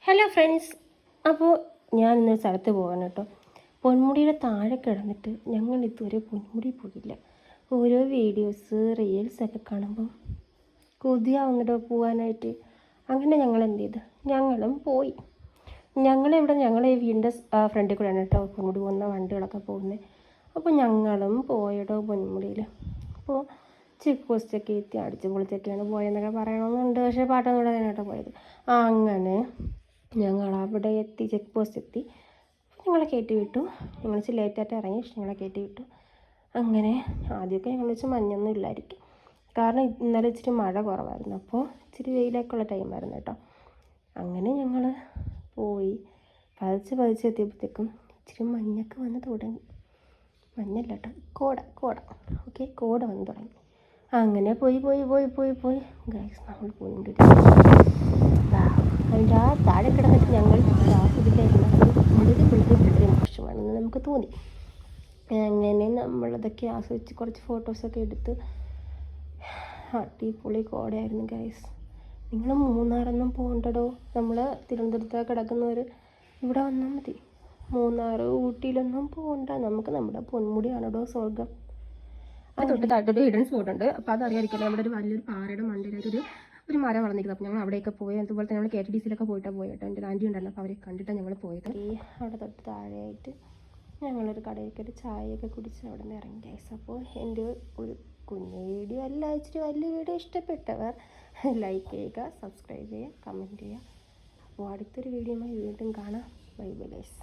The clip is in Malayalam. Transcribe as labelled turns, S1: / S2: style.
S1: ഹലോ ഫ്രണ്ട്സ്, അപ്പോൾ ഞാൻ ഇന്ന് സ്ഥലത്ത് പോകാൻ കേട്ടോ. പൊന്മുടിയുടെ താഴെ കിടന്നിട്ട് ഞങ്ങൾ ഇതുവരെ പൊന്മുടി പോയില്ല. ഓരോ വീഡിയോസ് റീൽസൊക്കെ കാണുമ്പോൾ കൊതിയാവുന്നുണ്ടോ പോകാനായിട്ട്. അങ്ങനെ ഞങ്ങൾ എന്ത് ചെയ്ത്, ഞങ്ങളും പോയി. ഞങ്ങളെ വീടിൻ്റെ ഫ്രണ്ടിൽ കൂടെയാണ് കേട്ടോ പൊന്മുടി പോകുന്ന വണ്ടികളൊക്കെ പോകുന്നത്. അപ്പോൾ ഞങ്ങളും പോയടോ പൊന്മുടിയിൽ. അപ്പോൾ ചെക്ക് പോസ്റ്റൊക്കെ എത്തി അടിച്ച് പൊളിച്ചൊക്കെയാണ് പോയെന്നൊക്കെ പറയണമെന്നുണ്ട്. പക്ഷേ പാട്ടൊന്നും കൂടെ കേട്ടോ പോയത്. അങ്ങനെ ഞങ്ങൾ അവിടെ എത്തി, ചെക്ക് പോസ്റ്റ് എത്തി. ഞങ്ങളെ കയറ്റി വിട്ടു. ഞങ്ങൾ ഇച്ചിരി ലേറ്റായിട്ട് ഇറങ്ങി, പക്ഷെ ഞങ്ങളെ കയറ്റി വിട്ടു. അങ്ങനെ ആദ്യമൊക്കെ ഞങ്ങൾ വെച്ച് മഞ്ഞൊന്നും ഇല്ലായിരിക്കും, കാരണം ഇന്നലെ ഇച്ചിരി മഴ കുറവായിരുന്നു. അപ്പോൾ ഇച്ചിരി വെയിലൊക്കെയുള്ള ടൈമായിരുന്നു കേട്ടോ. അങ്ങനെ ഞങ്ങൾ പോയി പതിച്ച് എത്തിയപ്പോഴത്തേക്കും ഇച്ചിരി മഞ്ഞൊക്കെ വന്ന് തുടങ്ങി. മഞ്ഞല്ല കേട്ടോ, കോട ഓക്കെ, കോട വന്ന് തുടങ്ങി. അങ്ങനെ പോയി ഗൈസ് നമ്മൾ പോയി. അതിൻ്റെ ആ താഴെ കിടന്നിട്ട് ഞങ്ങൾ ആസ്വദിക്കായിരുന്ന വളരെ മോശമാണെന്ന് നമുക്ക് തോന്നി. അങ്ങനെ നമ്മളതൊക്കെ ആസ്വദിച്ച് കുറച്ച് ഫോട്ടോസൊക്കെ എടുത്ത് അടിപൊളി കോടയായിരുന്നു ഗൈസ്. നിങ്ങൾ മൂന്നാറൊന്നും പോകണ്ടടോ. നമ്മൾ തിരുവനന്തപുരത്ത് കിടക്കുന്നവർ ഇവിടെ വന്നാൽ മതി. മൂന്നാർ ഊട്ടിയിലൊന്നും പോകണ്ട. നമുക്ക് നമ്മുടെ പൊന്മുടിയാണോ സ്വർഗം. അത് തൊട്ട് താഴത്തൊരു ഹിഡൻ സ്പോട്ട് ഉണ്ട്. അപ്പോൾ അതറിയാതിരിക്കില്ല, നമ്മുടെ ഒരു വലിയൊരു പാറയുടെ മണ്ടയിലായിട്ട് ഒരു മരം വളർന്നിരിക്കുന്നത്. അപ്പോൾ ഞങ്ങൾ അവിടെയൊക്കെ പോയി. അതുപോലെ തന്നെ നമ്മൾ KTDCയിലൊക്കെ പോയിട്ടാണ് പോയിട്ട് എൻ്റെ ആൻറ്റി ഉണ്ടായിരുന്നു. അപ്പോൾ അവരെ കണ്ടിട്ടാണ് ഞങ്ങൾ പോയത്. ഈ അവിടെ തൊട്ട് താഴെയായിട്ട് ഞങ്ങളൊരു കടയിൽ കയറി ചായയൊക്കെ കുടിച്ച് അവിടെ നിന്ന് ഇറങ്ങി ഗൈസ്. അപ്പോൾ എൻ്റെ ഒരു കുഞ്ഞു വീഡിയോ അല്ല, ഇച്ചിരി വലിയ വീഡിയോ ഇഷ്ടപ്പെട്ടവർ ലൈക്ക് ചെയ്യുക, സബ്സ്ക്രൈബ് ചെയ്യുക, കമൻറ്റ് ചെയ്യുക. അപ്പോൾ അടുത്തൊരു വീഡിയോയുമായി വീണ്ടും കാണാം. Bye bye guys.